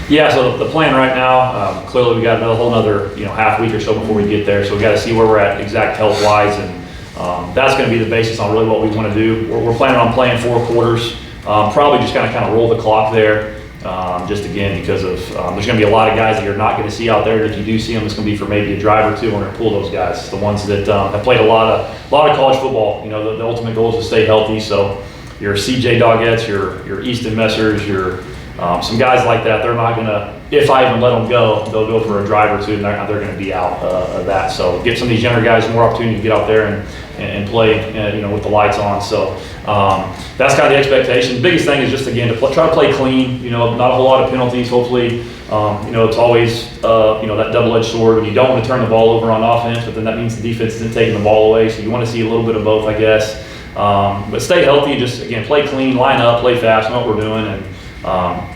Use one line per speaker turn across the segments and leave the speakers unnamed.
Yeah, so the plan right now, clearly we got a whole another half week or so before we get there. So we got to see where we're at exact health wise, and that's going to be the basis on really what we want to do. We're planning on playing 4 quarters, probably just kind of roll the clock there. Just again because of there's going to be a lot of guys that you're not going to see out there. If you do see them, it's going to be for maybe a drive or two. We're going to pull those guys, the ones that have played a lot of college football. The ultimate goal is to stay healthy. So your CJ Doggettes, your Easton Messers, your some guys like that, they're not going to, if I even let them go, they'll go for a drive or two, and they're going to be out of that. So give some of these younger guys more opportunity to get out there and play, with the lights on. So that's kind of the expectation. The biggest thing is just, again, to try to play clean, not a whole lot of penalties, hopefully. It's always, that double-edged sword when you don't want to turn the ball over on offense, but then that means the defense isn't taking the ball away. So you want to see a little bit of both, I guess. But stay healthy, just, again, play clean, line up, play fast, know what we're doing. And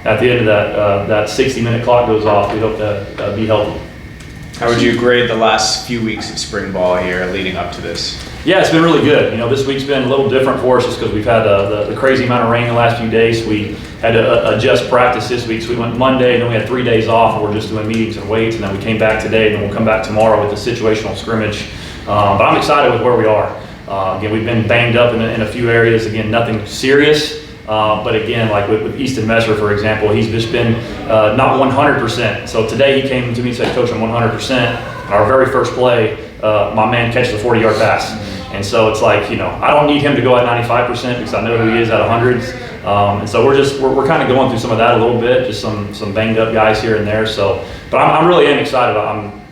at the end of that 60-minute clock goes off, we hope to be healthy.
How would you grade the last few weeks of spring ball here leading up to this?
Yeah, it's been really good. This week's been a little different for us just because we've had the crazy amount of rain the last few days. We had to adjust practice this week. So we went Monday, and then we had 3 days off, and we're just doing meetings and weights, and then we came back today, and then we'll come back tomorrow with the situational scrimmage. But I'm excited with where we are. Again, we've been banged up in a few areas. Again, nothing serious. But again, like with Easton Messer, for example, he's just been not 100%. So today he came to me and said, "Coach, I'm 100%. Our very first play, my man catches a 40-yard pass. And so it's like, I don't need him to go at 95% because I know who he is at 100s. And so we're kind of going through some of that a little bit, just some banged up guys here and there. So, but I'm really excited.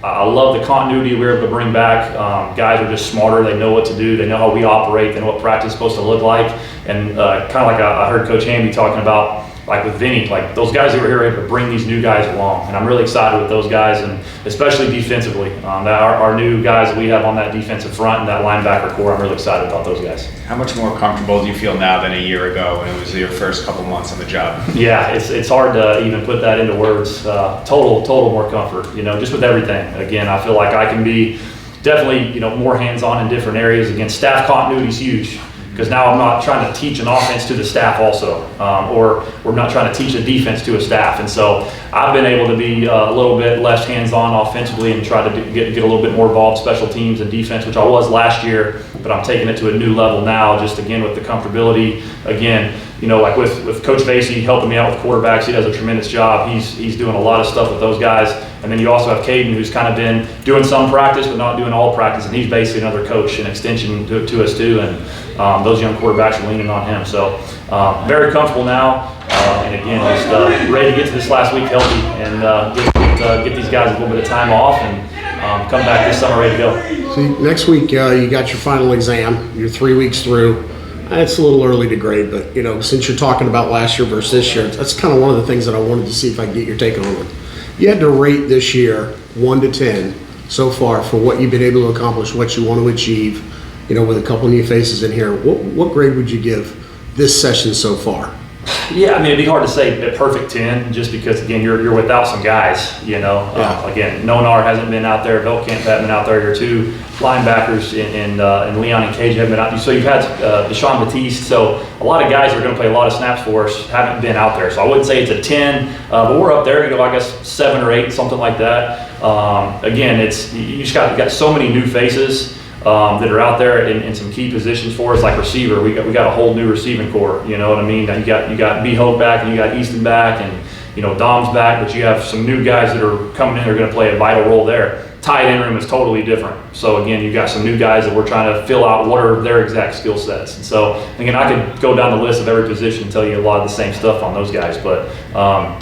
I love the continuity we're able to bring back. Guys are just smarter. They know what to do. They know how we operate. They know what practice is supposed to look like. And kind of like I heard Coach Hamby talking about, like with Vinny, like those guys that were here able to bring these new guys along. And I'm really excited with those guys, and especially defensively. Our new guys that we have on that defensive front and that linebacker core, I'm really excited about those guys.
How much more comfortable do you feel now than a year ago when it was your first couple months on the job?
Yeah, it's hard to even put that into words. Total more comfort, just with everything. Again, I feel like I can be definitely, more hands-on in different areas. Again, staff continuity is huge. Because now I'm not trying to teach an offense to the staff also, or we're not trying to teach a defense to a staff. And so I've been able to be a little bit less hands-on offensively and try to get a little bit more involved special teams and defense, which I was last year, but I'm taking it to a new level now, just again with the comfortability. Again, like with Coach Vasey helping me out with quarterbacks, he does a tremendous job. He's doing a lot of stuff with those guys. And then you also have Caden, who's kind of been doing some practice, but not doing all practice. And he's basically another coach, an extension to us too. And those young quarterbacks are leaning on him. So very comfortable now. And again, just ready to get to this last week healthy and get these guys a little bit of time off and come back this summer ready to go.
See, next week you got your final exam. You're 3 weeks through. It's a little early to grade, but since you're talking about last year versus this year, that's kind of one of the things that I wanted to see if I could get your take on it. You had to rate this year 1 to 10 so far for what you've been able to accomplish, what you want to achieve. With a couple new faces in here, what grade would you give this session so far?
Yeah, it'd be hard to say a perfect 10, just because again you're without some guys. Again, Nonar hasn't been out there, Velkamp hasn't been out there. Your 2 linebackers in Leon and Cage haven't been out there. So you've had Deshaun Batiste. So a lot of guys who are going to play a lot of snaps for us haven't been out there. So I wouldn't say it's a 10, but we're up there. I guess 7 or 8, something like that. Again, you got so many new faces. That are out there in some key positions for us, like receiver. We got a whole new receiving core. You know what I mean? You got B Hope back, and you got Easton back, and Dom's back. But you have some new guys that are coming in. They're going to play a vital role there. Tight end room is totally different. So again, you got some new guys that we're trying to fill out what are their exact skill sets. And so again, I could go down the list of every position and tell you a lot of the same stuff on those guys. But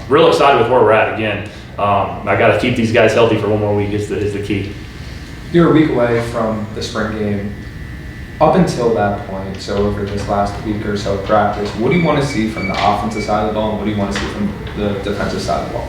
real excited with where we're at. Again, I got to keep these guys healthy for one more week is the key.
You're a week away from the spring game. Up until that point, so over this last week or so of practice, what do you want to see from the offensive side of the ball, and what do you want to see from the defensive side of the ball?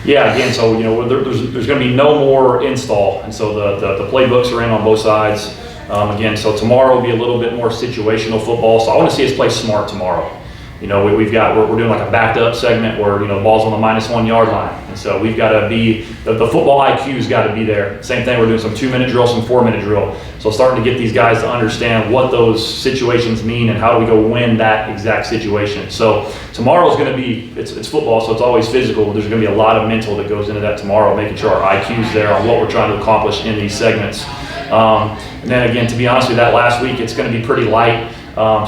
Yeah, again, so there's going to be no more install, and so the playbooks are in on both sides. Again, so tomorrow will be a little bit more situational football. So I want to see us play smart tomorrow. we're doing like a backed up segment where, the ball's on the -1 yard line. And so we've got to be, the football IQ's got to be there. Same thing, we're doing some 2-minute drill, some 4-minute drill. So starting to get these guys to understand what those situations mean and how do we go win that exact situation. So tomorrow's going to be, it's football, so it's always physical. There's going to be a lot of mental that goes into that tomorrow, making sure our IQ's there on what we're trying to accomplish in these segments. And then again, to be honest with you, that last week, it's going to be pretty light.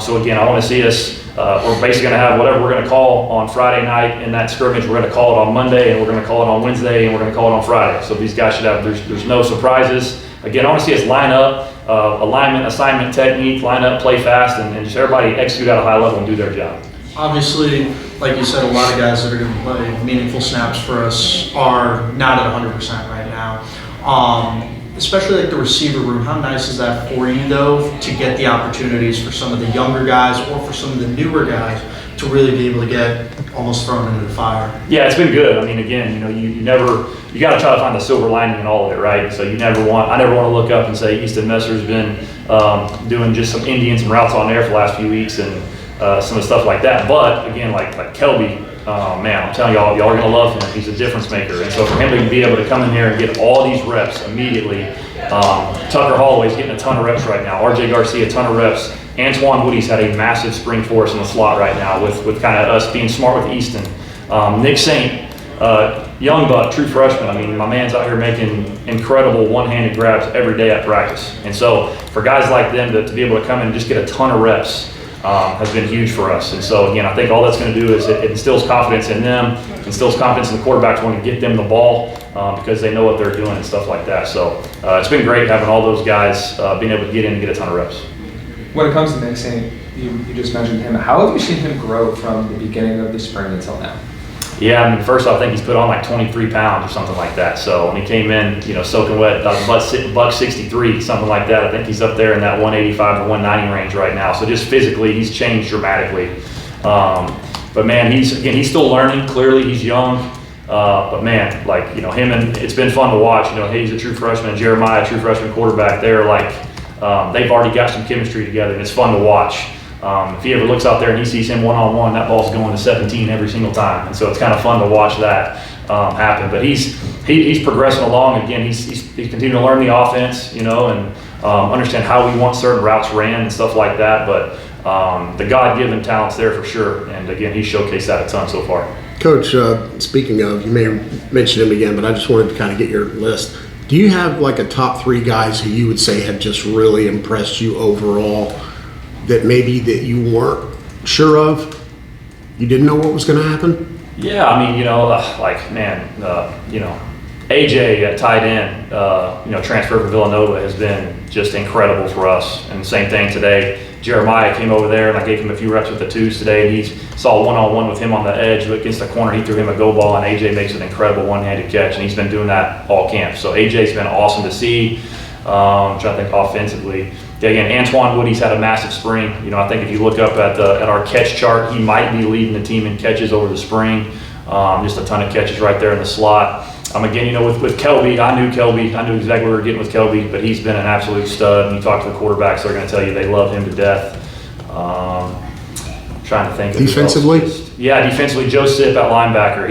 So again, I want to see us, we're basically going to have whatever we're going to call on Friday night in that scrimmage. We're going to call it on Monday, and we're going to call it on Wednesday, and we're going to call it on Friday. So these guys should have, there's no surprises. Again, I want to see us line up, alignment, assignment, technique, line up, play fast, and just everybody execute at a high level and do their job.
Obviously, like you said, a lot of guys that are going to play meaningful snaps for us are not at 100% right now. Especially like the receiver room, how nice is that for you though, to get the opportunities for some of the younger guys or for some of the newer guys to really be able to get almost thrown into the fire?
Yeah, it's been good. I mean, again, you got to try to find the silver lining in all of it, right? So I never want to look up and say Easton Messer's been doing just some Indians and routes on there for the last few weeks and some of the stuff like that. But again, like Kelby, man, I'm telling y'all are going to love him. He's a difference maker. And so for him to be able to come in here and get all these reps immediately, Tucker Holloway's getting a ton of reps right now. RJ Garcia, a ton of reps. Antoine Woody's had a massive spring for us in the slot right now with kind of us being smart with Easton. Nick Saint, young buck, true freshman. I mean, my man's out here making incredible one-handed grabs every day at practice. And so for guys like them to be able to come in and just get a ton of reps, has been huge for us. And so again, I think all that's going to do is it instills confidence in them, instills confidence in the quarterbacks wanting to get them the ball because they know what they're doing and stuff like that. So it's been great having all those guys being able to get in and get a ton of reps.
When it comes to Nick Saint, you just mentioned him. How have you seen him grow from the beginning of the spring until now?
Yeah, I mean, first off, I think he's put on like 23 pounds or something like that. So when he came in, soaking wet, buck 63, something like that. I think he's up there in that 185 to 190 range right now. So just physically, he's changed dramatically. But man, he's still learning. Clearly, he's young. But man, him and it's been fun to watch. He's a true freshman. Jeremiah, a true freshman quarterback. They're they've already got some chemistry together, and it's fun to watch. If he ever looks out there and he sees him one-on-one, that ball's going to 17 every single time. And so it's kind of fun to watch that happen. But he's progressing along. Again, he's continuing to learn the offense, and understand how we want certain routes ran and stuff like that. But the God-given talent's there for sure. And again, he's showcased that a ton so far.
Coach, speaking of, you may mention him again, but I just wanted to kind of get your list. Do you have like a top 3 guys who you would say have just really impressed you overall that maybe that you weren't sure of? You didn't know what was going to happen?
Yeah, I mean, AJ at tight end, transfer from Villanova has been just incredible for us. And the same thing today. Jeremiah came over there and I gave him a few reps with the twos today. And he saw one-on-one with him on the edge against the corner. He threw him a go ball and AJ makes an incredible one-handed catch. And he's been doing that all camp. So AJ's been awesome to see. I'm trying to think offensively. Yeah, again, Antoine Woody's had a massive spring. I think if you look up at our catch chart, he might be leading the team in catches over the spring. Just a ton of catches right there in the slot. Again, with Kelby, I knew exactly what we were getting with Kelby, but he's been an absolute stud. And you talk to the quarterbacks, they're going to tell you they love him to death. Trying to think of
defensively.
Defensively, Joe Sipp at linebacker.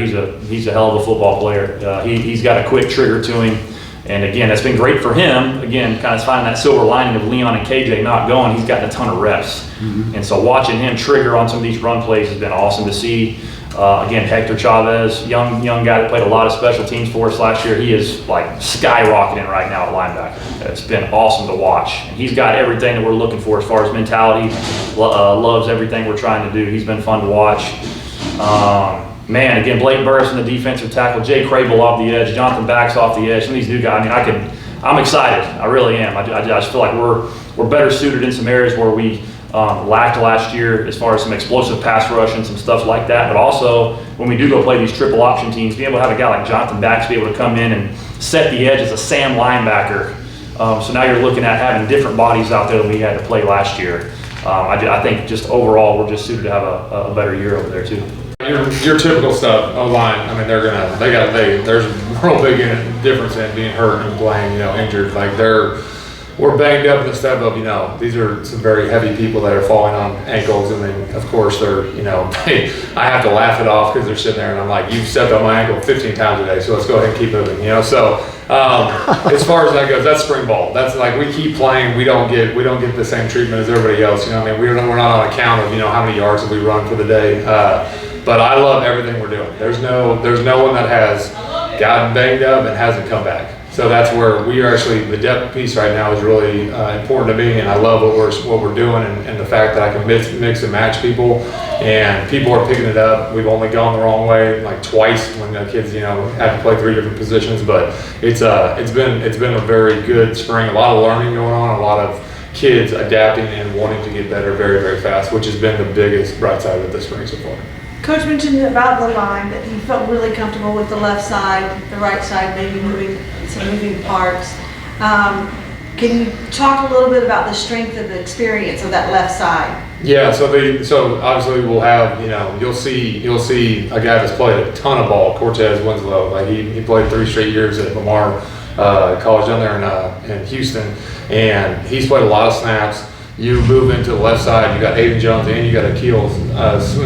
He's a hell of a football player. He's got a quick trigger to him. And again, that's been great for him. Again, kind of finding that silver lining of Leon and KJ not going. He's gotten a ton of reps. Mm-hmm. And so watching him trigger on some of these run plays has been awesome to see. Again, Hector Chavez, young guy that played a lot of special teams for us last year. He is skyrocketing right now at linebacker. It's been awesome to watch. And he's got everything that we're looking for as far as mentality. Loves everything we're trying to do. He's been fun to watch. Again, Blake Burris in the defensive tackle, Jay Crable off the edge, Jonathan Bax off the edge. Some of these new guys, I'm excited. I really am. I just feel like we're better suited in some areas where we lacked last year as far as some explosive pass rush and some stuff like that. But also, when we do go play these triple option teams, being able to have a guy like Jonathan Bax be able to come in and set the edge as a Sam linebacker. So now you're looking at having different bodies out there than we had to play last year. I think just overall, we're just suited to have a better year over there too.
Your typical stuff, O-line, there's a real big difference in being hurt and playing, injured. we're banged up in the step of, these are some very heavy people that are falling on ankles, and then of course they're, I have to laugh it off because they're sitting there and I'm like, you've stepped on my ankle 15 times a day, so let's go ahead and keep moving, So as far as that goes, that's spring ball. That's like, we keep playing, we don't get the same treatment as everybody else. We're not on account of how many yards that we run for the day. But I love everything we're doing. There's no one that has gotten banged up and hasn't come back. So that's where we are actually, the depth piece right now is really important to me, and I love what we're doing, and the fact that I can mix and match people, and people are picking it up. We've only gone the wrong way like twice when the kids have to play 3 different positions, but it's been a very good spring. A lot of learning going on, a lot of kids adapting and wanting to get better very, very fast, which has been the biggest bright side of this spring so far.
Coach mentioned about the line that he felt really comfortable with the left side, the right side, maybe some moving parts. Can you talk a little bit about the strength of the experience of that left side?
Yeah, so obviously we'll have, you'll see a guy that's played a ton of ball, Cortez Winslow. Like he played 3 straight years at Lamar College down there in Houston, and he's played a lot of snaps. You move into the left side, you got Aiden Jones and you got Akil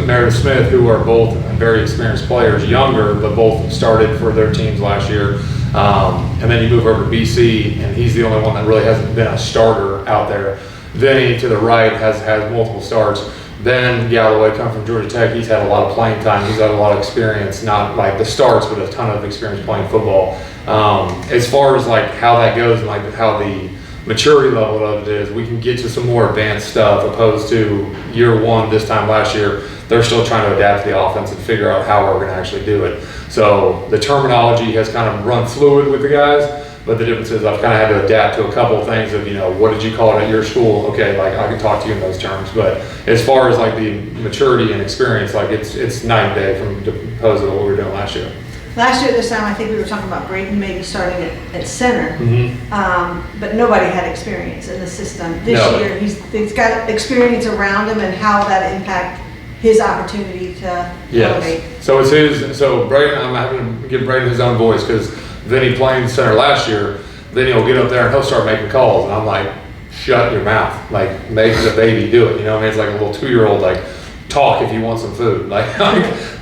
Meredith Smith, who are both very experienced players, younger, but both started for their teams last year. And then you move over to BC, and he's the only one that really hasn't been a starter out there. Vinny to the right has multiple starts. Ben Galloway, come from Georgia Tech, he's had a lot of playing time. He's had a lot of experience, not like the starts, but a ton of experience playing football. As far as like how that goes and like how the maturity level of it is, we can get to some more advanced stuff opposed to year one this time last year. They're still trying to adapt to the offense and figure out how we're going to actually do it. So the terminology has kind of run fluid with the guys, but the difference is I've kind of had to adapt to a couple of things of, what did you call it at your school? Okay, like I can talk to you in those terms, but as far as like the maturity and experience, like it's night and day from opposed to what we were doing last year.
Last year at this time, I think we were talking about Braden maybe starting at center, but nobody had experience in the system. This year, he's got experience around him and how that impact his opportunity to elevate.
So so Braden, I'm having to give Braden his own voice, because Vinny playing center last year, then he'll get up there and he'll start making calls, and I'm like, shut your mouth, like make the baby do it. It's like a little 2-year-old, like, talk if you want some food.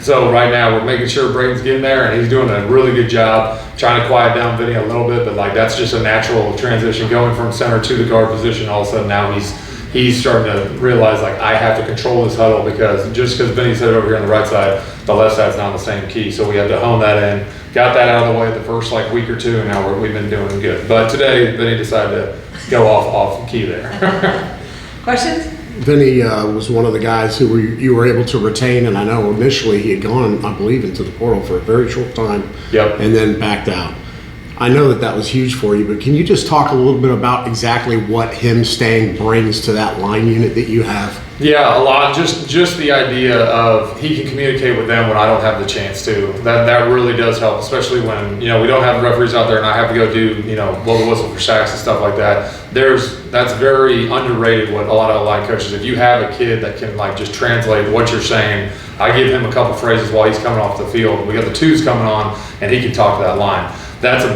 So right now we're making sure Braden's getting there, and he's doing a really good job trying to quiet down Vinny a little bit, but like that's just a natural transition going from center to the guard position. All of a sudden now he's starting to realize like I have to control this huddle, because just because Vinny's headed over here on the right side, the left side's not on the same key. So we have to hone that in. Got that out of the way the first like week or two, and now we've been doing good. But today Vinny decided to go off key there.
Questions?
Vinny was one of the guys who you were able to retain, and I know initially he had gone, I believe, into the portal for a very short time, and then backed out. I know that was huge for you, but can you just talk a little bit about exactly what him staying brings to that line unit that you have?
Yeah, a lot. Just the idea of he can communicate with them when I don't have the chance to. That really does help, especially when we don't have referees out there and I have to go do blow the whistle for sacks and stuff like that. That's very underrated. What a lot of line coaches, if you have a kid that can like just translate what you're saying, I give him a couple phrases while he's coming off the field. We got the twos coming on, and he can talk to that line. That's a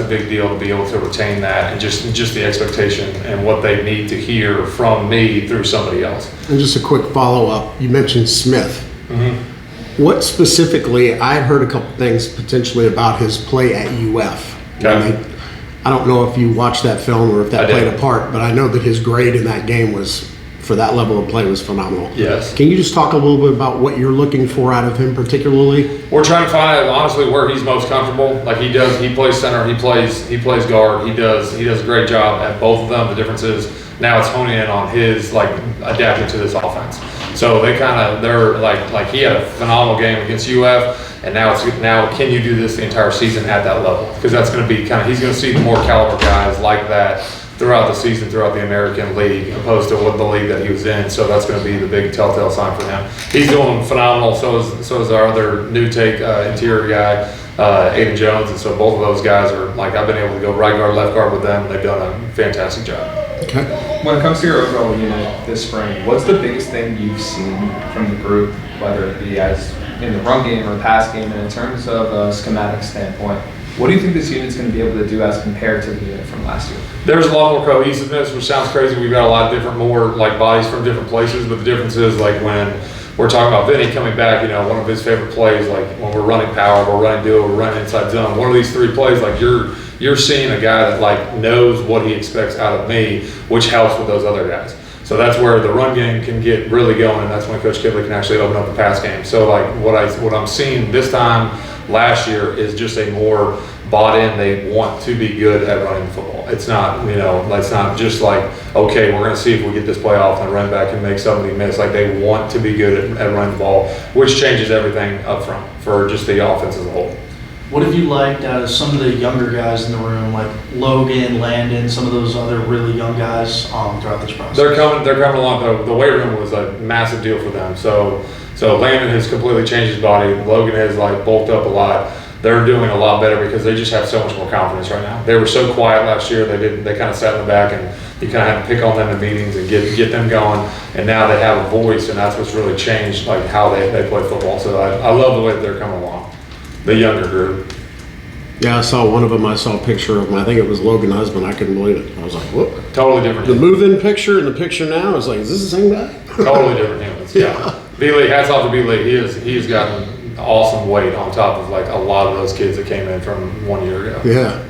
big deal to be able to retain that, and just the expectation and what they need to hear from me through somebody else.
And just a quick follow-up, you mentioned Smith. What specifically, I've heard a couple things potentially about his play at UF.
Okay.
I don't know if you watched that film or if that played a part, but I know that his grade in that game for that level of play was phenomenal.
Yes.
Can you just talk a little bit about what you're looking for out of him particularly?
We're trying to find out honestly where he's most comfortable. Like he plays center, he plays guard, he does a great job at both of them. The difference is now it's honing in on his like adapting to this offense. So they're like he had a phenomenal game against UF, and now can you do this the entire season at that level? Because that's going to be he's going to see more caliber guys like that throughout the season, throughout the American League, opposed to what the league that he was in. So that's going to be the big telltale sign for him. He's doing phenomenal. So is our other new take interior guy, Aiden Jones. And so both of those guys are like, I've been able to go right guard, left guard with them, and they've done a fantastic job.
Okay.
When it comes to your overall unit this spring, what's the biggest thing you've seen from the group, whether it be as in the run game or pass game, and in terms of a schematic standpoint? What do you think this unit's going to be able to do as compared to the unit from last year?
There's a lot more cohesiveness, which sounds crazy. We've got a lot of different, more like bodies from different places, but the difference is like when we're talking about Vinny coming back, you know, one of his favorite plays, like when we're running power, we're running duo, we're running inside zone. One of these 3 plays, like you're seeing a guy that like knows what he expects out of me, which helps with those other guys. So that's where the run game can get really going, and that's when Coach Kittley can actually open up the pass game. So like what I'm seeing this time last year is just a more bought in. They want to be good at running the football. It's not, you know, it's not just like, okay, we're going to see if we get this play off and run back and make somebody miss. Like they want to be good at running the ball, which changes everything up front for just the offense as a whole.
What have you liked out of some of the younger guys in the room, like Logan, Landon, some of those other really young guys throughout this process? They're
coming along. The weight room was a massive deal for them. So Landon has completely changed his body. Logan has like bulked up a lot. They're doing a lot better because they just have so much more confidence right now. They were so quiet last year. They kind of sat in the back, and you kind of had to pick on them in meetings and get them going. And now they have a voice, and that's what's really changed like how they play football. So I love the way that they're coming along. The younger group.
Yeah, I saw one of them. I saw a picture of him. I think it was Logan Husband. I couldn't believe it. I was like, whoop.
Totally different.
The move-in picture and the picture now, I was like, is this the same guy?
Totally different humans. Yeah. B-Lee, hats off to B-Lee. He's gotten awesome weight on top of like a lot of those kids that came in from 1 year ago.
Yeah.